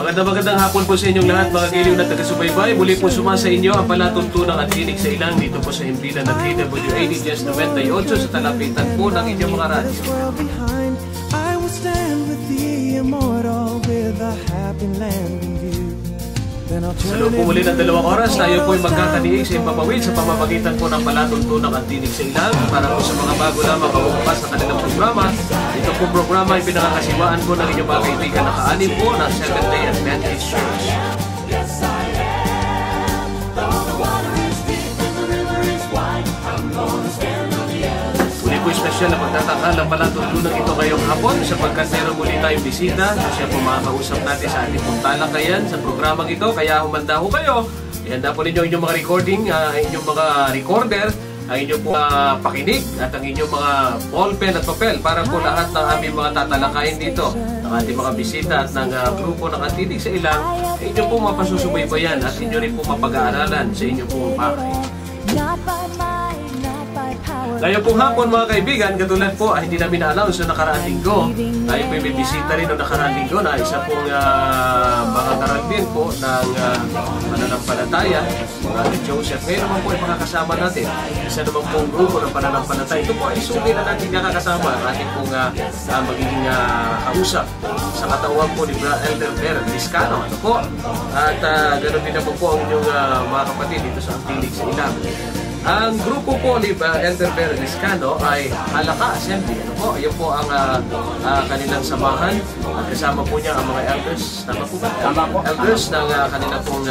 Magandang hapon po sa inyong lahat mga giliw na taga-subaybay. Muli po sumasa inyo ang palatuntunang at tinig sa ilang dito po sa himpilan ng KWAD Jazz 98 sa talapitan po ng inyong mga radyo. Sa loob po muli ng 2 oras, tayo po ay magkakaniig sa impapawid sa pamamagitan po ng palatuntunang at tinig sa ilang para po sa mga bago lamang mabubukas na kanilang programa. Ito po programa ay pinakakasiwaan po ng inyong mga kaibigan na kaanin po ng Seventh-day Adventist Church. Muli po espesyal na pagtatakal ng palatuntunan ito ngayong hapon sapagkat meron muli tayong bisita. Siya po makakausap natin sa ating pong talakayan sa programang ito. Kaya humanda ho kayo. Ihanda po ninyo inyong mga recording, inyong mga recorder, ang inyong po pakinig at ang inyong mga ballpen at papel para po lahat ng aming mga tatalakayin dito ng ating mga bisita at ng grupo ng Antinig sa Ilang ay inyong po mapasusubaybayan at inyo rin po mapag-aaralan sa inyong pong bahay. Ngayon pong hapon mga kaibigan, katulad po ay hindi namin na-announce na nakaraang linggo. Tayo po may bisita rin noong nakaraang linggo na isa pong mga karagdin po ng pananampalataya, Brother Joseph. Ngayon naman po ay makakasama natin. Isa naman pong grupo ng pananampalataya. Ito po ay suki na natin nakakasama ang ating pong magiging kausap sa katawan po ni Elder Ver Liscano. Ano po? At ganoon din naman po ang inyong mga kapatid dito sa Antinig sa Ilang. Ang grupo po ni Elder Ver Liscano ay Halaka Assembly. Ano po? Iyon po ang kanilang samahan. At kasama po niya ang mga elders. Tama po ba? Tama po. Elders ng kanilang pong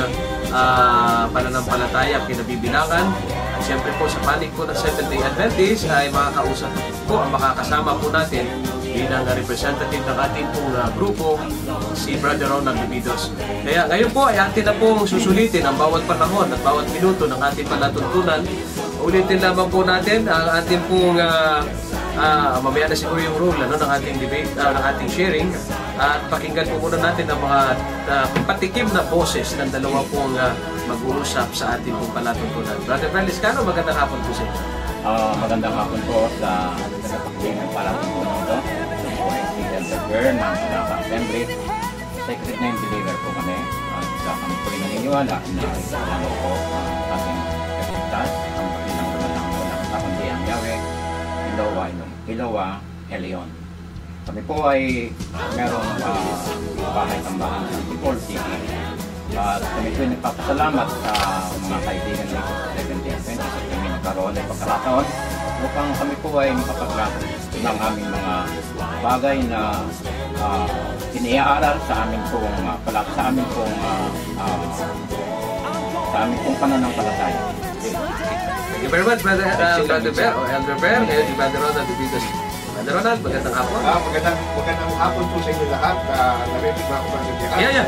pananampalataya kinabibilangan. At siyempre po sa panig po ng Seventh-day Adventist ay makakausap po ang makakasama po natin bilang representative ng ating pong grupo, si Brother Ronald Dubidos. Kaya ngayon po ay atin na pong susulitin ang bawat panahon at bawat minuto ng ating palatuntunan. Ulitin lamang po natin ang ating pong mamaya na siguro yung rule ng ating debate, ng ating sharing. At pakinggan po muna natin ang mga patikim na boses ng dalawa pong mag-uusap sa ating pong palatuntunan. Brother Ver Liscano, magandang hapon po sa inyo. Magandang hapon po sa tagapakinig ng palatuntunan ito. Ito po ay si Elder Ver ng Halaka Assembly. Secret name believer po kami. At kami po rin naniniwala na isalano po ang ating kasigtas, ang paginanggulan ng unang kakundi ang Yahweh, Ilowa, Elion. Kami po ay merong bahay-tambahan sa Bicol City. At kami po ay nagpapasalamat sa mga kaibigan dito sa Seventh-day Adventist at kami nagkaroon ng pagkakataon upang kami po ay makapaglakad ng aming mga bagay na iniaaral sa aming pong pananampalataya. Thank you very much, Brother Ver, o Elder Ver, ngayon si Brother Ronald Dubidos. Brother Ronald, magandang hapon. Magandang hapon po sa inyo lahat. Narinig ba ako ba sa Yeah.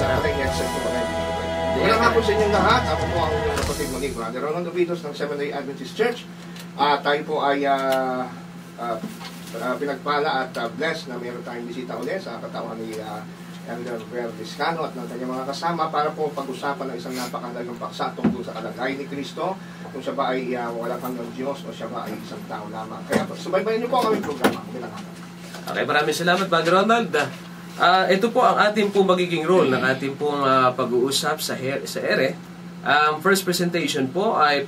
Magandang hapon sa inyong lahat. Ako po ang inyong kapatid muli, Brother Ronald Dubidos ng Seventh-day Adventist Church. Tayo po ay pinagpala at blessed na mayroon tayong bisita ulit sa katawan ni Elder Ver Liscano at ng kanyang mga kasama para po pag-usapan ng isang napakahalagang paksa tungkol sa kalagayan ni Kristo, kung siya ba ay walang hanggang Diyos o siya ba ay isang tao lamang. Kaya subaybayan niyo po ang aming programa. Okay, maraming salamat, Brother Ronald. Ito po ang ating po magiging role ng ating pong pag-uusap sa ere. First presentation po ay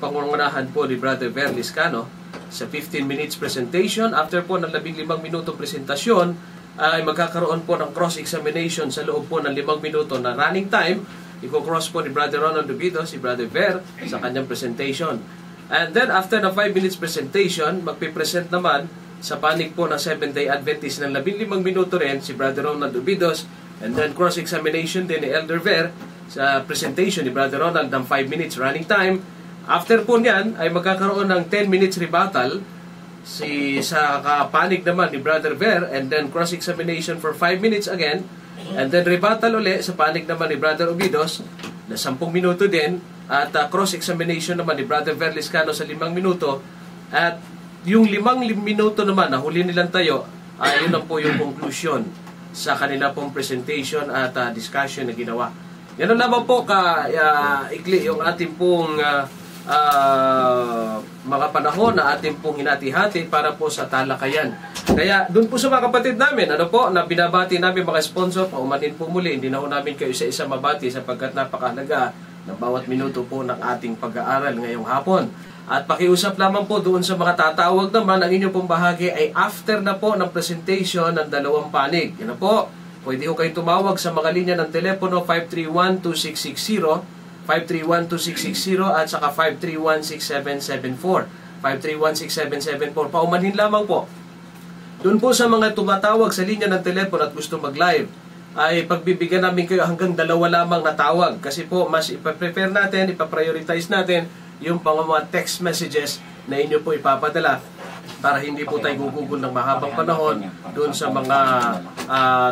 pangungunahan po ni Brother Ver Liscano sa 15 minutes presentation. After po ng 15 minutong presentasyon, ay magkakaroon po ng cross-examination sa loob po ng 5 minuto na running time. Iko-cross po ni Brother Ronald Dubidos, si Brother Ver, sa kanyang presentation. And then after the 5 minutes presentation, magpipresent naman sa panig po ng Seventh-day Adventist ng 15 minuto rin si Brother Ronald Dubidos. And then cross-examination din ni Elder Ver sa presentation ni Brother Ronald ng 5 minutes running time. After po niyan ay magkakaroon ng 10 minutes rebuttal sa kapanig naman ni Brother Ver, and then cross-examination for 5 minutes again, and then rebuttal uli sa panig naman ni Brother Dubidos na 10 minuto din, at cross-examination naman ni Brother Ver Liscano sa 5 minuto, at yung 5 minuto naman na huli nilang tayo ay yun na po yung conclusion sa kanila pong presentation at discussion na ginawa. Ganun lamang po ikli yung ating pong mga panahon na atin pong hinati-hati para po sa talakayan. Kaya doon po sa mga kapatid namin, na binabati namin mga sponsor, paumanin po muli, hindi na ho namin kayo isa-isa mabati sapagkat napakahalaga ng bawat minuto po ng ating pag-aaral ngayong hapon. At pakiusap lamang po doon sa mga tatawag naman, ang inyong pong bahagi ay after na po ng presentation ng dalawang panig. Yan na po, pwede ho kayo tumawag sa mga linya ng telepono 531-2660, 531-2660 at saka 531-6774. 531-6774. Paumanhin lamang po. Doon po sa mga tumatawag sa linya ng telepono at gusto mag-live, ay pagbibigyan namin kayo hanggang 2 lamang na tawag. Kasi po, mas ipa-prepare natin, ipa-prioritize natin yung mga text messages na inyo po ipapadala para hindi po tayo gugugol ng mahabang panahon doon sa mga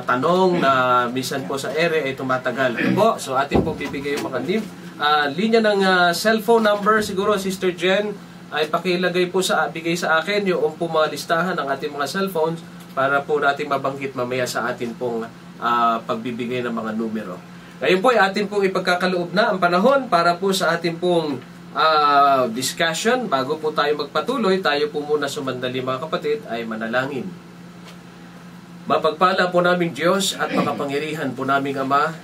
tanong na minsan po sa ere ay tumatagal. Po, so atin po bibigay yung mga linya ng cellphone number. Siguro Sister Jen ay pakilagay po bigay sa akin yung po mga listahan ng ating mga cellphones para po natin mabanggit mamaya sa atin pong pagbibigay ng mga numero. Ngayon po ay atin pong ipagkakaloob na ang panahon para po sa atin pong discussion. Bago po tayo magpatuloy, tayo po muna sumandali mga kapatid ay manalangin. Mapagpala po naming Diyos at makapangyarihan po naming Ama,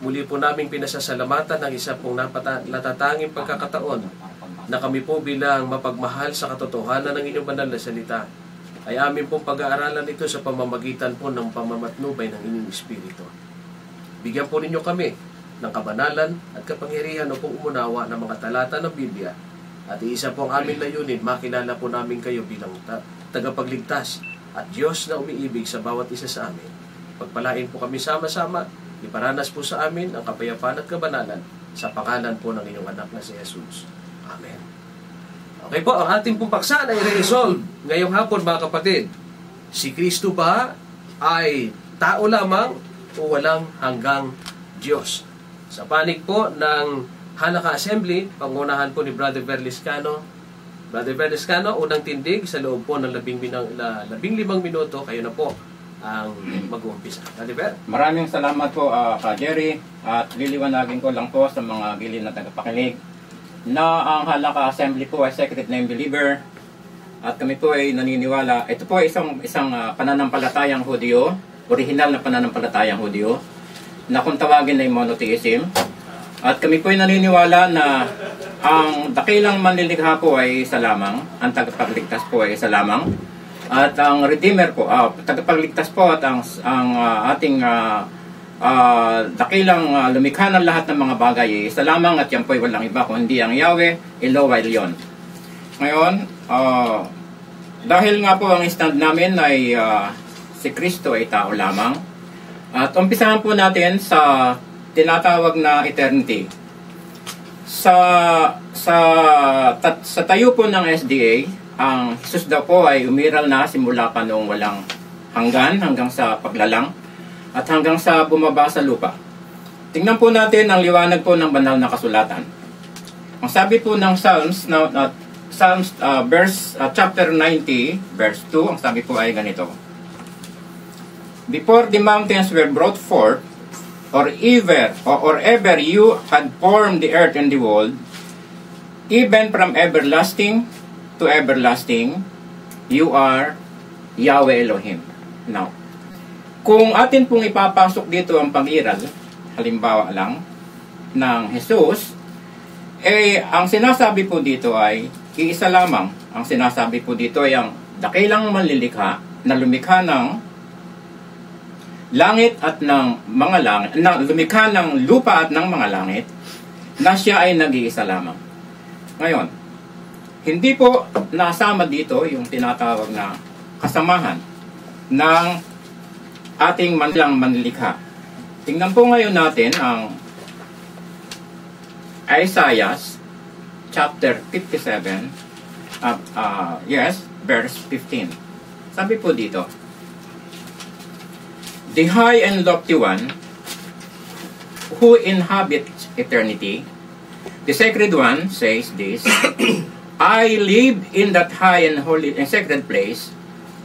muli po naming pinasasalamatan ng isa pong natatanging pagkakataon na kami po bilang mapagmahal sa katotohanan ng inyong banal na salita ay amin pong pag-aaralan ito sa pamamagitan po ng pamamatnubay ng inyong Espiritu. Bigyan po ninyo kami ng kabanalan at kapangyarihan upang umunawa ng mga talata ng Biblia. At isa po ang aming layunin, makilala po namin kayo bilang tagapagligtas at Diyos na umiibig sa bawat isa sa amin. Pagpalain po kami sama-sama, iparanas po sa amin ang kapayapaan at kabanalan sa pangalan po ng inyong anak na si Jesus. Amen. Okay po, ang ating pong paksa ay re-resolve ngayong hapon mga kapatid. Si Kristo ba ay tao lamang o walang hanggang Diyos? Sa panig po ng Halakha Assembly, pangunahan po ni Brother Berliscano. Brother Berliscano, unang tindig sa loob po ng 15 minuto, kayo na po ang mag-uumpisa. Brother Ber? Maraming salamat po Ka Jerry, at liliwanagin ko lang po sa mga gilid na tagapakinig na ang Halakha Assembly po ay Secret Name Believer at kami po ay naniniwala. Ito po ay isang pananampalatayang Hudyo, original na pananampalatayang Hudyo, na kung tawagin ay monotheism. At kami po ay naniniwala na ang dakilang manlilikha po ay isa lamang, ang tagapagligtas po ay isa lamang, at ang Redeemer po, tagapagligtas po at ang ating dakilang lumikha ng lahat ng mga bagay ay isa lamang, at yan po ay walang iba kundi ang Yahweh Elohim Elyon. Ngayon, dahil nga po ang stand namin ay si Kristo ay tao lamang, at umpisahan po natin sa tinatawag na eternity. Sa tayo po ng SDA, ang Jesus daw po ay umiral na simula pa noong walang hanggang sa paglalang at hanggang sa bumaba sa lupa. Tingnan po natin ang liwanag po ng banal na kasulatan. Ang sabi po ng Psalms chapter 90 verse 2, ang sabi po ay ganito: Before the mountains were brought forth, or ever you had formed the earth and the world, even from everlasting to everlasting, you are Yahweh Elohim. Now, kung atin pong ipapasok dito ang pag-iral, halimbawa lang, ng Jesus, ang sinasabi po dito ay iisa lamang. Ang sinasabi po dito ay ang dakilang manlilikha na lumikha ng langit at ng mga langit, lumikha ng lupa at ng mga langit, na siya ay nag-iisa lamang. Ngayon, hindi po nasama dito yung tinatawag na kasamahan ng ating manlilikha. Tingnan po ngayon natin ang Isaiah chapter 57, verse 15. Sabi po dito, The high and lofty one, who inhabits eternity, the sacred one, says this, I live in that high and holy and sacred place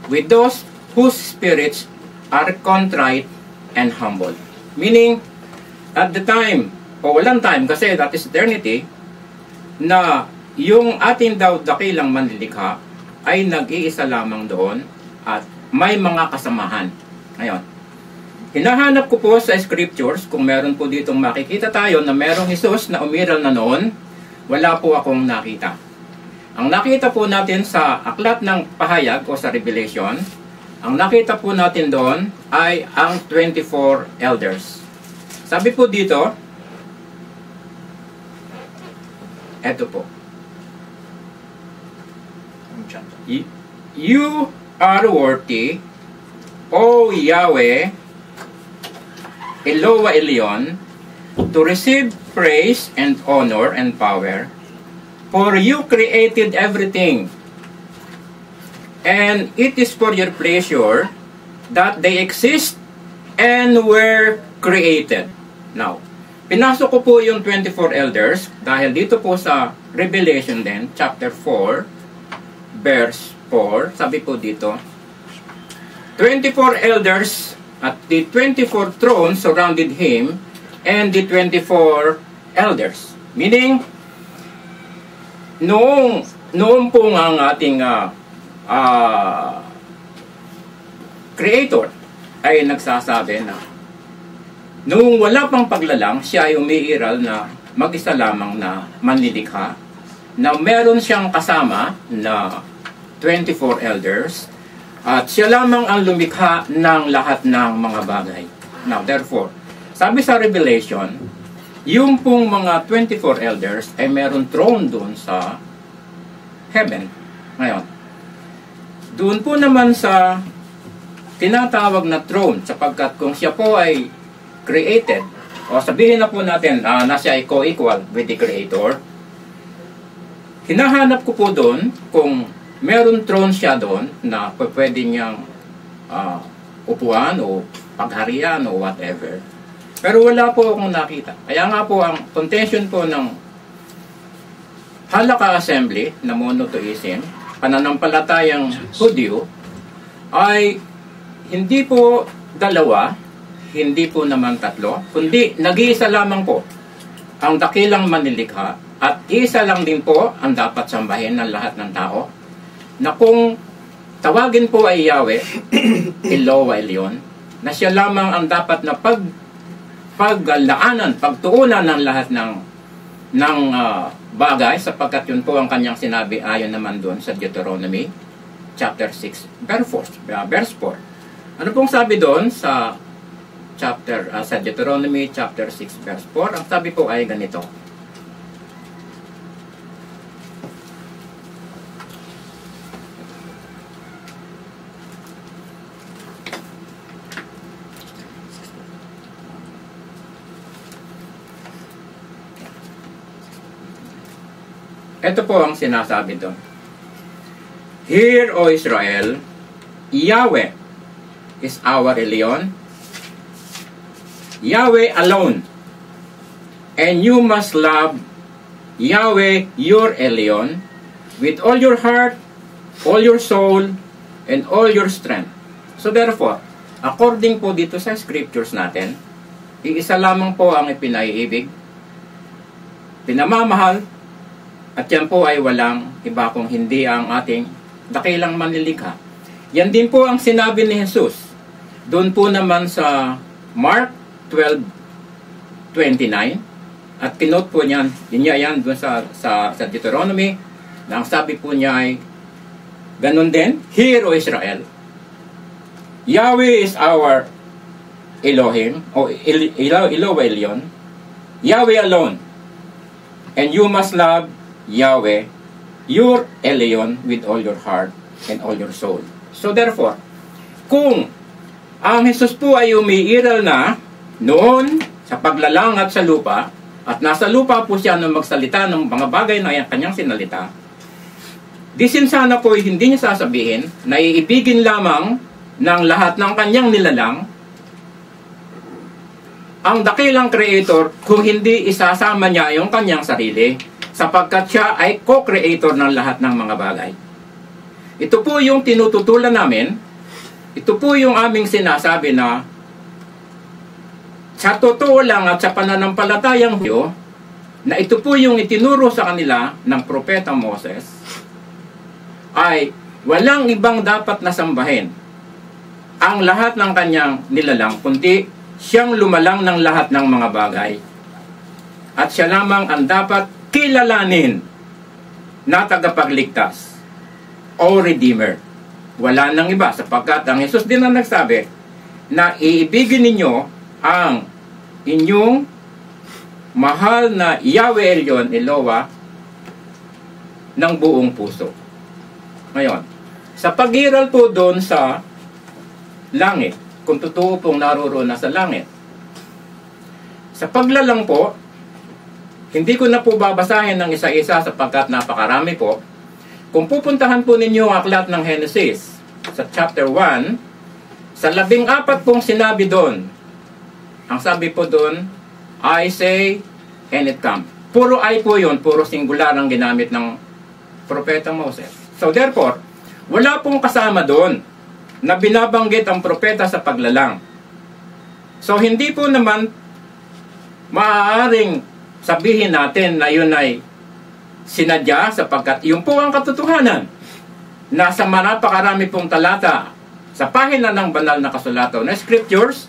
with those whose spirits are contrite and humble. Meaning, at the time, o walang time, kasi that is eternity, na yung ating daw dakilang manlilikha ay nag-iisa lamang doon at may mga kasamahan. Ngayon, hinahanap ko po sa scriptures kung meron po ditong makikita tayo na merong Jesus na umiral na noon. Wala po akong nakita. Ang nakita po natin sa aklat ng pahayag o sa Revelation, ang nakita po natin doon ay ang 24 elders. Sabi po dito, eto po. You are worthy, O Yahweh, Eloah Elyon, to receive praise and honor and power, for you created everything, and it is for your pleasure that they exist and were created. Now, pinasok ko po yung 24 elders dahil dito po sa Revelation din, chapter 4, verse 4, sabi po dito, 24 elders at the 24 thrones surrounded him and the 24 elders. Meaning, noong po ang ating creator ay nagsasabi na noong wala pang paglalang, siya ay umiiral na mag-isa lamang na manlilikha, na meron siyang kasama na 24 elders, at siya lamang ang lumikha ng lahat ng mga bagay. Now, therefore, sabi sa Revelation, yung pong mga 24 elders ay meron throne doon sa heaven. Ngayon, doon po naman sa tinatawag na throne, sapagkat kung siya po ay created, o sabihin na po natin na siya ay co-equal with the Creator, hinahanap ko po doon kung meron throne siya doon na pwede niyang upuan o pagharian o whatever. Pero wala po akong nakita. Kaya nga po ang contention po ng Halakha Assembly na monotheism, pananampalatayang Hudyo, ay hindi po dalawa, hindi po naman tatlo, kundi nag-iisa lamang po ang dakilang manlilikha, at isa lang din po ang dapat sambahin ng lahat ng tao, na kung tawagin po ay Yahweh, Eloah Elyon, na siya lamang ang dapat na paglaanan, pagtuunan ng lahat ng bagay, sapagkat yun po ang kanyang sinabi ayon naman doon sa Deuteronomy chapter 6 verse 4. Ano pong sabi doon sa sa Deuteronomy chapter 6 verse 4? Ang sabi po ay ganito: ito po ang sinasabi doon. Hear, O Israel, Yahweh is our Elyon, Yahweh alone, and you must love Yahweh your Elyon with all your heart, all your soul, and all your strength. So therefore, according po dito sa scriptures natin, iisa lamang po ang ipinaiibig, pinamamahal, at yan po ay walang iba kung hindi ang ating dakilang manlilikha. Yan din po ang sinabi ni Jesus. Doon po naman sa Mark 12:29, at kinote po niyan, yan doon sa Deuteronomy, na ang sabi po niya ay, ganun din, Hear, O Israel, Yahweh is our Elohim, o Eloah Elyon, Yahweh alone, and you must love Yahweh, your Elyon, with all your heart and all your soul. So therefore, kung ang Jesus po ay umiiral na noon sa paglalang at sa lupa, at nasa lupa po siya nung magsalita ng mga bagay na kanyang sinalita, disin sana po hindi niya sasabihin na iibigin lamang ng lahat ng kanyang nilalang ang dakilang Creator kung hindi isasama niya yung kanyang sarili, sapagkat siya ay co-creator ng lahat ng mga bagay. Ito po yung tinututulan namin, ito po yung aming sinasabi na sa totoo lang at sa pananampalatayang Hudyo, na ito po yung itinuro sa kanila ng propeta Moses, ay walang ibang dapat nasambahin ang lahat ng kanyang nilalang, kundi siyang lumalang ng lahat ng mga bagay. At siya lamang ang dapat kilalanin na tagapagligtas o Redeemer. Wala nang iba, sapagkat ang Jesus din ang nagsabi na iibigin ninyo ang inyong mahal na Yahweh Elyon, Eloah, ng buong puso. Ngayon, sa pag-iral po doon sa langit, kung totoo pong naroroon na sa langit, sa paglalang po, hindi ko na po babasahin ng isa-isa sapagkat napakarami po. Kung pupuntahan po ninyo ang aklat ng Genesis sa chapter 1, sa 14 pong sinabi doon, ang sabi po doon, I say, and it come. Puro I po yun, puro singular ang ginamit ng propeta Moses. So therefore, wala pong kasama doon na binabanggit ang propeta sa paglalang. So hindi po naman maaaring sabihin natin na yun ay sinadya sapagkat yun po ang katotohanan. Nasa napakarami pong talata sa pahina ng banal na kasulatan na scriptures,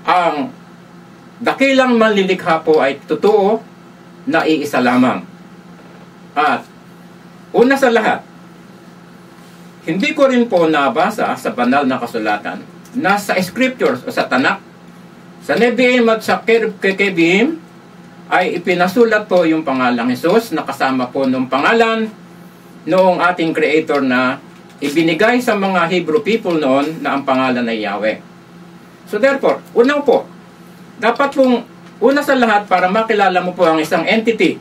ang dakilang manlilikha po ay totoo na iisa lamang. At una sa lahat, hindi ko rin po nabasa sa banal na kasulatan na sa scriptures o sa Tanakh, sa Nevi'im at sa Ketuvim ay ipinasulat po yung pangalang Jesus na kasama po ng pangalan noong ating Creator na ibinigay sa mga Hebrew people noon na ang pangalan ay Yahweh. So therefore, unang po, dapat pong una sa lahat para makilala mo po ang isang entity,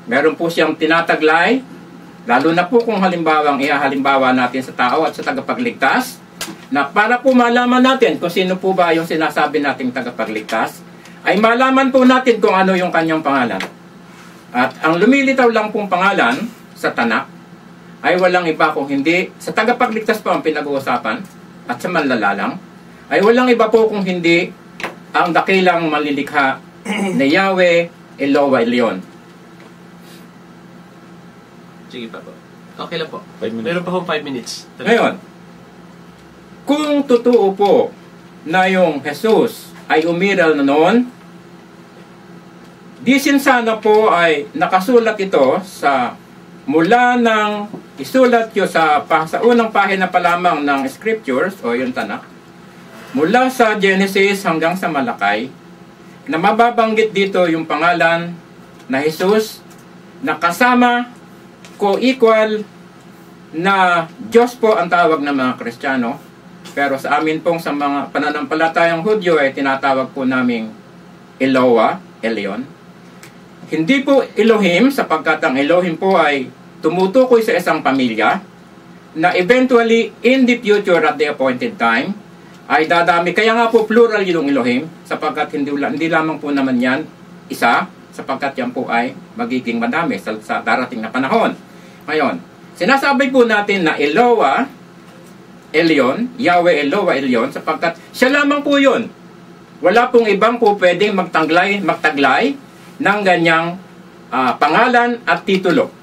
meron po siyang tinataglay, lalo na po kung halimbawa ihahalimbawa natin sa tao at sa tagapagligtas, na para po malaman natin kung sino po ba yung sinasabi nating tagapagligtas, ay malaman po natin kung ano yung kanyang pangalan. At ang lumilitaw lang pong pangalan sa Tanakh ay walang iba kung hindi, sa tagapagligtas po ang pinag-uusapan at sa manlalalang, ay walang iba po kung hindi ang dakilang malilikha na Yahweh Eloah Elyon. Sige pa po. Okay lang po. 5 minutes. Meron pa akong 5 minutes. Ngayon, kung totoo po na yung Jesus ay umiral na noon, di sana po ay nakasulat ito sa mula ng isulat nyo sa unang pahina pa lamang ng scriptures o yung Tanakh, mula sa Genesis hanggang sa Malakay, na mababanggit dito yung pangalan na Jesus na kasama co-equal na Diyos po ang tawag ng mga Kristiyano, pero sa amin pong sa mga pananampalatayang Hudyo ay tinatawag po naming Eloah, Elyon. Hindi po Elohim sapagkat ang Elohim po ay tumutukoy sa isang pamilya na eventually in the future at the appointed time ay dadami. Kaya nga po plural yung Elohim sapagkat hindi lamang po naman yan isa sapagkat yan po ay magiging madami sa darating na panahon. Ngayon, sinasabi po natin na Eloah Elyon, Yahweh Eloah Elyon, sapagkat siya lamang po yun. Wala pong ibang po pwedeng magtaglay ng ganyang pangalan at titulo.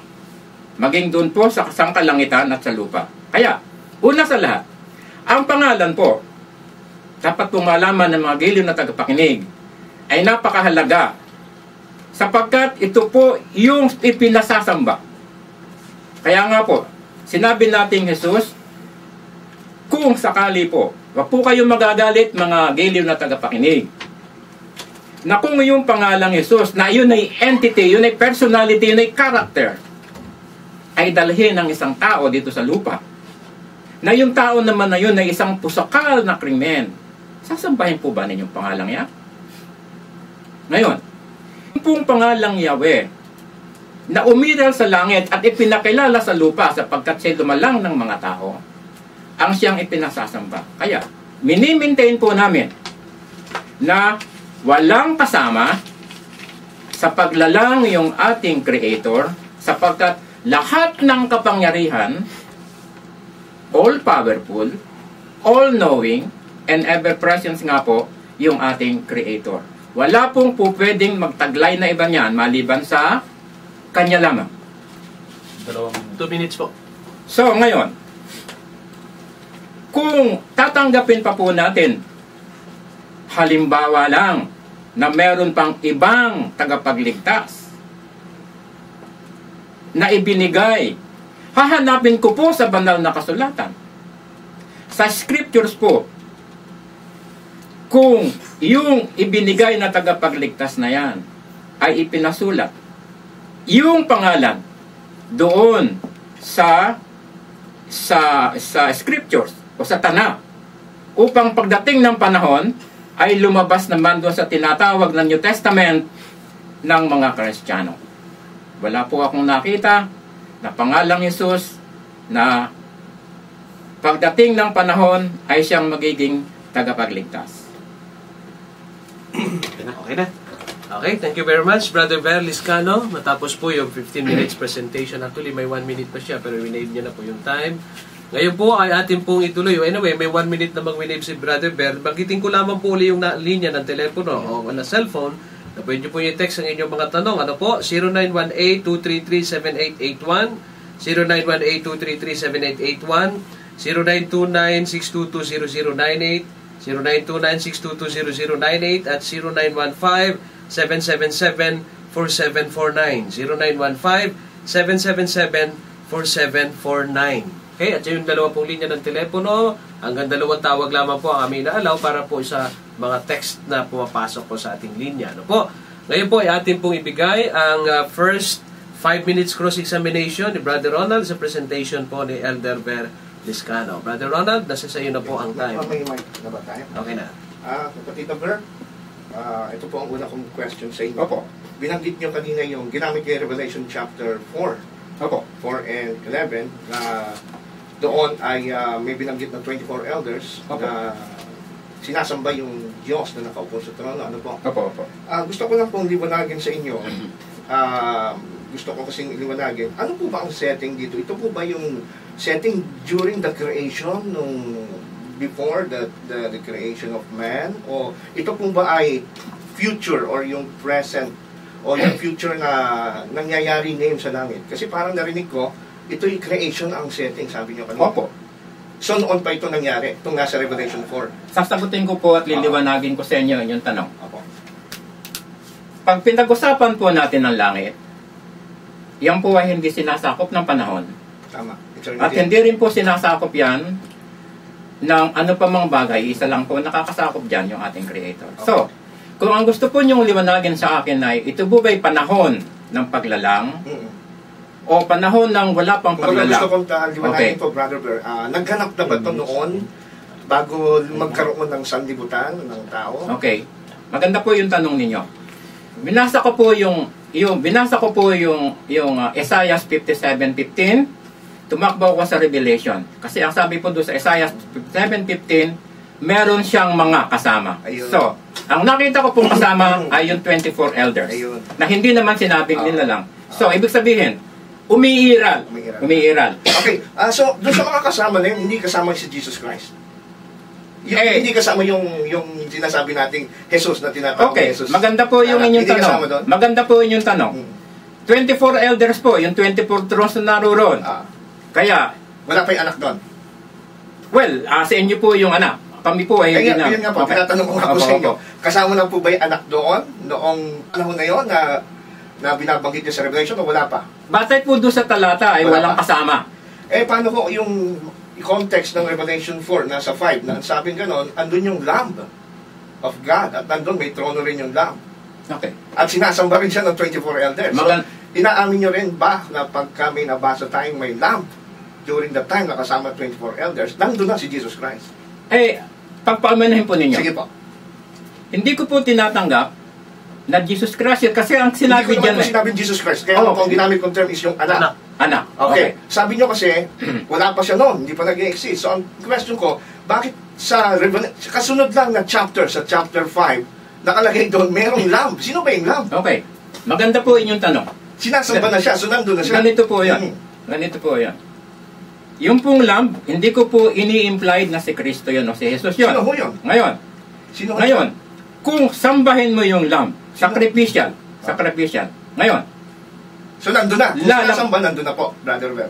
Maging doon po sa sangkalangitan at sa lupa. Kaya, una sa lahat, ang pangalan po, dapat po malaman ng mga giliw na tagapakinig, ay napakahalaga. Sapagkat ito po yung ipinasasamba. Kaya nga po, sinabi nating Jesus, kung sakali po, wag po kayong magagalit mga giliw na tagapakinig, na kung yung pangalang Jesus, na yun ay entity, yun ay personality, yun ay character, ay dalhin ng isang tao dito sa lupa, na yung tao naman na yun ay isang pusakal na krimen, sasambahin po ba ninyong pangalang yan? Ngayon, yung pong pangalang Yahweh, na umiral sa langit at ipinakilala sa lupa sapagkat siya lumalang ng mga tao, ang siyang ipinasasamba. Kaya, mini-maintain po namin na walang kasama sa paglalang yung ating Creator sapagkat lahat ng kapangyarihan, all-powerful, all-knowing, and ever-present nga po yung ating Creator. Wala pong pwedeng magtaglay na iba niyan maliban sa kanya lamang. 2 minutes po. So, ngayon, kung tatanggapin pa po natin, halimbawa lang, na meron pang ibang tagapagligtas na ibinigay, hahanapin ko po sa banal na kasulatan. Sa scriptures po, kung yung ibinigay na tagapagligtas na yan ay ipinasulat, yung pangalan doon sa scriptures o sa Tanakh, upang pagdating ng panahon ay lumabas naman doon sa tinatawag na New Testament ng mga Kristiyano. Wala po akong nakita na pangalang Jesus na pagdating ng panahon ay siyang magiging tagapagligtas. Okay na. Okay, thank you very much, Brother Ver Liscano. Matapos po yung 15 minutes presentation. Actually, may 1 minute pa siya, pero winave niya na po yung time. Ngayon po ay atin pong ituloy. Anyway, may 1 minute na mag-winave si Brother Ver. Banggitin ko lamang po ulit yung linya ng telepono o na cellphone na pwede po yung text ang inyong mga tanong. Ano po? 0918-233-7881, 0918-233-7881, 0929-622-0098, 0929-622-0098 at 0915-777-4749. 0915-777-4749. Okay, at yung dalawa pong linya ng telepono, hanggang 2 tawag lamang po ang aming naalaw para po sa mga text na pumapasok po sa ating linya. Ano po? Ngayon po ay atin pong ibigay ang first 5 minutes cross-examination ni Brother Ronald sa presentation po ni Elder Ver Liscano. Brother Ronald, nasa sa iyo na po ang time. May mic na ba tayo? Okay na. Kapatid Ver, ito po ang una kong question sa inyo. Opo. Binanggit nyo kanina yung ginamit niyo Revelation chapter 4. Opo. 4 and 11 na doon ay may binanggit na 24 elders na sinasamba yung Diyos na nakaupo sa trono. Ano po? Opo, opo. Gusto ko lang pong liwanagin sa inyo. Gusto ko kasing liwanagin. Ano po ba ang setting dito? Ito po ba yung setting during the creation nung before the creation of man? O ito po ba ay future or yung present o yung future na nangyayari ngayon sa langit? Kasi parang narinig ko, ito yung creation ang setting, sabi niyo kanina. Opo. So noon pa ito nangyari, itong nasa Revelation 4. Sasagutin ko po at liliwanagin ko sa inyo yung tanong. Opo. Pag pinag-usapan po natin ang langit, yan po ay hindi sinasakop ng panahon. Tama. At hindi rin po sinasakop yan ng ano pa mang bagay, isa lang po nakakasakop dyan yung ating Creator. Okay. So, kung ang gusto po niyong liwanagin sa akin ay ito po ba'y panahon ng paglalang o panahon ng wala pang Kung paglalang? gusto kong liwanagin po, Brother Blair, nagganap na ba ito noon bago magkaroon ng sanlibutan ng tao? Okay. Maganda po yung tanong ninyo. Binasa ko po yung Isaiah 57:15. Tumakbo ko sa Revelation. Kasi ang sabi po doon sa Isaiah 57:15, meron siyang mga kasama. Ayun. So, ang nakita ko pong kasama ay yung 24 elders. Ayun. Na hindi naman sinabing nila lang. So, ibig sabihin, umiiral. Okay, so doon sa mga kasama na yun, hindi kasama si Jesus Christ. Hindi kasama yung sinasabi nating Jesus na tinatawag Okay, Jesus. maganda po yung inyong hindi kasama doon? tanong. Maganda po yung tanong. 24 elders po, yung 24 thrones na naroon. Kaya, wala pa yung anak doon. well, sa inyo po yung anak. Kami po ay hindi na. Kaya nga po, tinatanong ko nga po sa inyo. Kasama na po ba yung anak doon noong panahon na yun na binabanggit niyo sa Revelation o wala pa? Batay po doon sa talata ay Wala walang pa. kasama. Paano ko yung context ng Revelation 4, nasa 5, na sabing ganon, andun yung Lamb of God, at andun may trono rin yung Lamb. Okay. At sinasamba rin siya ng 24 elders. So, inaamin nyo rin ba na pagka may nabasa tayong may Lamb, during the time na kasama 24 elders, nandun na si Jesus Christ? Pagpamanahin po ninyo. Sige po. Hindi ko po tinatanggap na Jesus Christ, kasi ang sinabi Hindi ko dyan naman po sinabing Jesus Christ, kaya po ang ginamit kong term is yung anak. Anak. Okay. Sabi nyo kasi, wala pa siya noon, hindi pa nag-exist. So, ang question ko, bakit sa kasunod lang na chapter, sa chapter 5, nakalagay doon, merong Lamb. Sino ba yung Lamb? Okay. Maganda po inyong tanong. Sinasamba na siya, so nandun na siya. Ganito po yan. Ganito po yan. Yung pong Lamb, hindi ko po ini-implied na si Kristo yun o si Jesus yun. Sino ho yun? Ngayon, kung sambahin mo yung lamb, sacrificial. Ngayon, So, nandun na. Kung sinasamba, nandun na po, Brother Ver.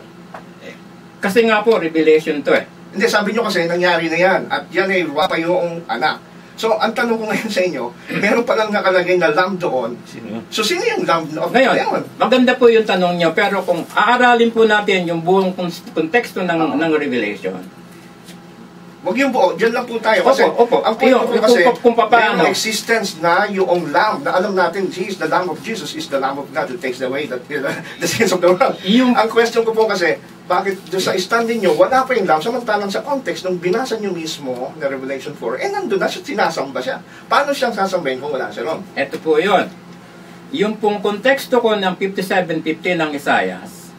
kasi nga po, revelation to eh. Hindi, sabi nyo kasi, nangyari na yan. At yan ay wapa yung anak. So, ang tanong ko ngayon sa inyo, meron palang nakalagay na lamb doon. So, sino yung lamb of Ngayon, maganda po yung tanong nyo, pero kung aaralin po natin yung buong konteksto ng revelation, wag yung buo, dyan lang po tayo. Kasi, Opo. ang point ko kasi, kung paano, may existence na yung lamb, na alam natin, the lamb of Jesus is the lamb of God who takes away the sins of the world. Ang question ko po kasi, bakit doon sa standing nyo, wala pa yung lamb, samantalang sa context, nung binasa nyo mismo na Revelation 4, nandun na siya, sinasamba siya. Paano siyang sasambahin kung wala siya ron? Ito po yun. Yung pong konteksto ko ng 57:50 ng Isaias,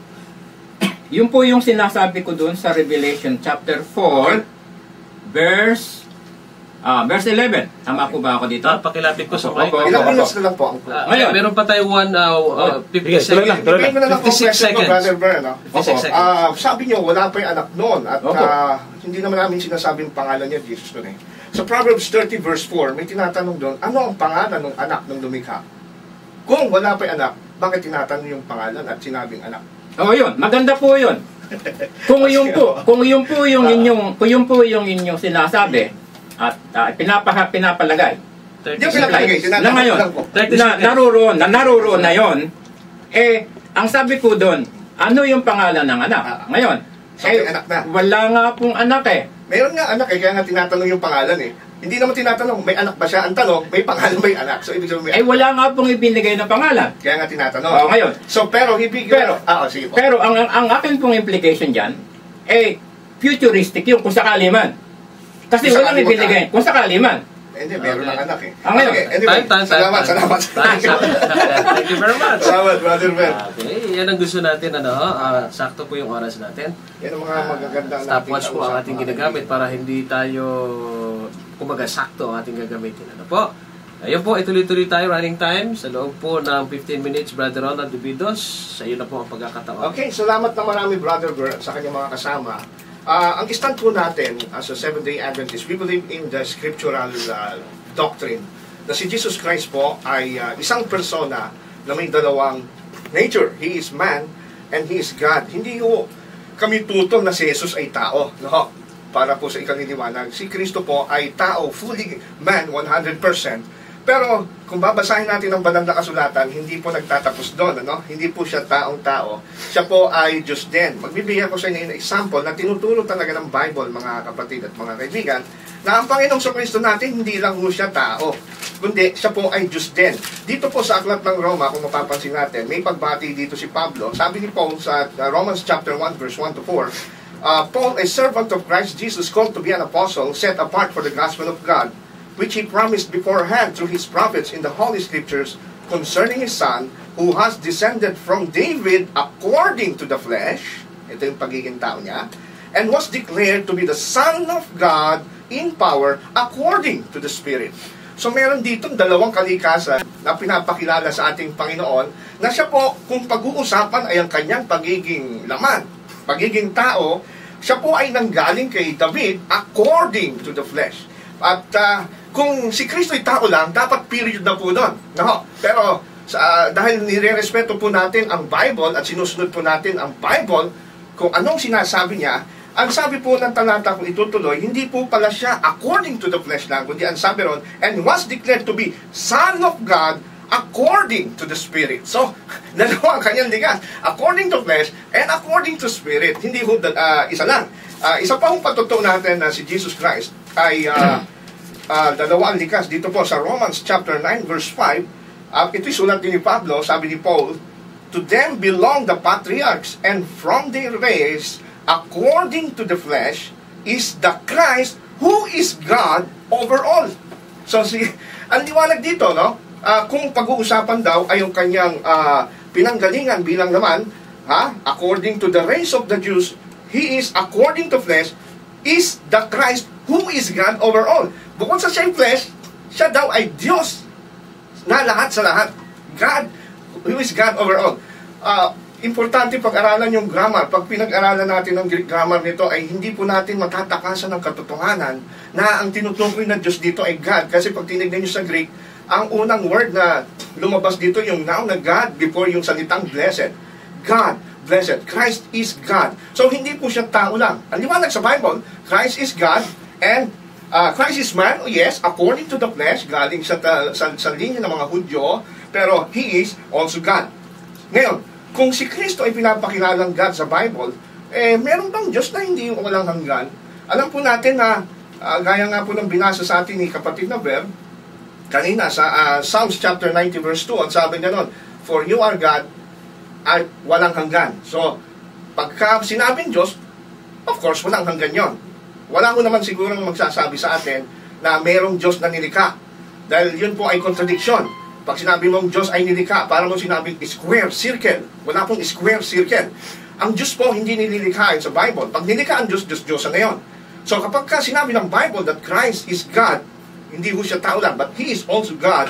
yun po yung sinasabi ko doon sa Revelation chapter 4, verse 11. Tama po ba ako dito? Pakilapit ko sa mic. Ilang minutes na lang po. Ngayon, meron pa tayo 50 seconds. Bigay mo na lang po 56 question ko, seconds. Brother Bern. 56 seconds. Sabi niyo, wala pa yung anak noon. At hindi naman namin sinasabing pangalan niya, Jesus doon eh. Sa Proverbs 30 verse 4, may tinatanong doon, ano ang pangalan ng anak ng lumikha? Kung wala pa yung anak, bakit tinatanong yung pangalan at sinabing anak? yun. Maganda po yun. Kung yun po yung inyong sinasabi at pinapalagay. Yung pinapalagay, Na ngayon, naroon na yon, ang sabi ko doon, ano yung pangalan ng anak? Ngayon, anak na. Wala nga pong anak eh. Meron nga anak kaya nga tinatanong yung pangalan eh. Hindi naman tinatanong, may anak ba siya? Ang tanong, may pangalan ba yung anak? So, ibig sabihin, wala nga pong ibinigay na pangalan. Kaya nga tinatanong. Ngayon. So, pero, sige po. Pero, ang akin pong implication dyan, futuristic yung kung sakali man. Kasi walang ibinigay, kung sakali man. Hindi, meron ng anak eh. Ngayon. Okay, anyway, salamat. Thank you very much. Salamat, Brother Ben. Okay, yan ang gusto natin. Sakto po yung oras natin. Yan ang mga magagandang stopwatch po ang ating ginagamit para hindi tayo kumbaga sakto ang ating gagamitin. Ano po? Ayun po, ituloy-tuloy tayo, running time. Sa loob po ng 15 minutes, Brother Ronald Dubidos. Sa iyo na po ang pagkakataon. Okay, salamat na marami, Brother Bert, sa kanyang mga kasama. Ang stand po natin as a Seventh-day Adventist, we believe in the scriptural doctrine na si Jesus Christ po ay isang persona na may dalawang nature. He is man and He is God. Hindi ho kami tutong na si Jesus ay tao. No? Para po sa ikaliliwanag, si Kristo po ay tao, fully man, 100%. Pero kung babasahin natin ang banal na kasulatan, hindi po nagtatapos doon. Ano? Hindi po siya taong-tao. Siya po ay Diyos din. Magbibigyan ko sa inyo ng example na tinuturo talaga ng Bible, mga kapatid at mga kaibigan, na ang Panginoong Kristo natin, hindi lang po siya tao, kundi siya po ay Diyos din. Dito po sa Aklat ng Roma, kung mapapansin natin, may pagbati dito si Pablo. Sabi ni Paul sa Romans chapter 1, verse 1 to 4, Paul, a servant of Christ Jesus, called to be an apostle, set apart for the gospel of God, which He promised beforehand through His prophets in the Holy Scriptures concerning His Son, who has descended from David according to the flesh, ito yung pagiging tao niya, and was declared to be the Son of God in power according to the Spirit. So meron ditong dalawang kalikasan na pinapakilala sa ating Panginoon na siya po, kung pag-uusapan ay ang kanyang pagiging laman, pagiging tao, siya po ay nanggaling kay David according to the flesh. At kung si Kristo ay tao lang, dapat period na po doon. No? Pero dahil nire-respeto po natin ang Bible at sinusunod po natin ang Bible, kung anong sinasabi niya, ang sabi po ng talata kung itutuloy, hindi po pala siya according to the flesh lang, kundi ang sabi ron, and was declared to be Son of God according to the Spirit. So, dalawa ang kanyang ligas. According to flesh and according to Spirit. Hindi ho isa lang. Isa pa hong patutuo natin na si Jesus Christ ay dalawa ang likas. Dito po sa Romans chapter 9 verse 5, ito'y sulat din ni Pablo, sabi ni Paul, to them belong the patriarchs, and from their race, according to the flesh, is the Christ who is God over all. So, ang liwanag dito, no? Kung pag-uusapan daw ay yung kanyang pinanggalingan bilang naman, according to the race of the Jews, He is, according to flesh, is the Christ who is God over all. Bukod sa siyang flesh, siya daw ay Diyos na lahat sa lahat. God, who is God over all. importante pag-aralan yung grammar. Pag pinag-aralan natin ang Greek grammar nito, ay hindi po natin matatakasan ng katotohanan na ang tinutukoy na Diyos dito ay God. Kasi pag tinignan nyo sa Greek, ang unang word na lumabas dito, yung noun na God, before yung salitang blessed. God, blessed. Christ is God. So, hindi po siya tao lang. Ang liwanag sa Bible, Christ is God, and Christ is man, yes, according to the flesh, galing sa linya ng mga Hudyo, pero He is also God. Ngayon, kung si Kristo ay pinapakilalang God sa Bible, meron bang Diyos na hindi walang hanggan? Alam po natin na, gaya nga po ng binasa sa atin ni kapatid na Ver, kanina sa Psalms chapter 90 verse 2, ang sabi niya nun, for you are God, at walang hanggan. So, pagka sinabing Diyos, of course, walang hanggan yon. Wala ko naman sigurong magsasabi sa atin na merong Diyos na nilikha. Dahil yun po ay contradiction. Pag sinabi mong Diyos ay nilikha, para mong sinabing square, circle. Wala pong square, circle. Ang Diyos po hindi nililikhain sa Bible. Pag nilikha ang Diyos, Diyos na ngayon. So kapag ka sinabi ng Bible that Christ is God, hindi ho siya tao lang, but He is also God,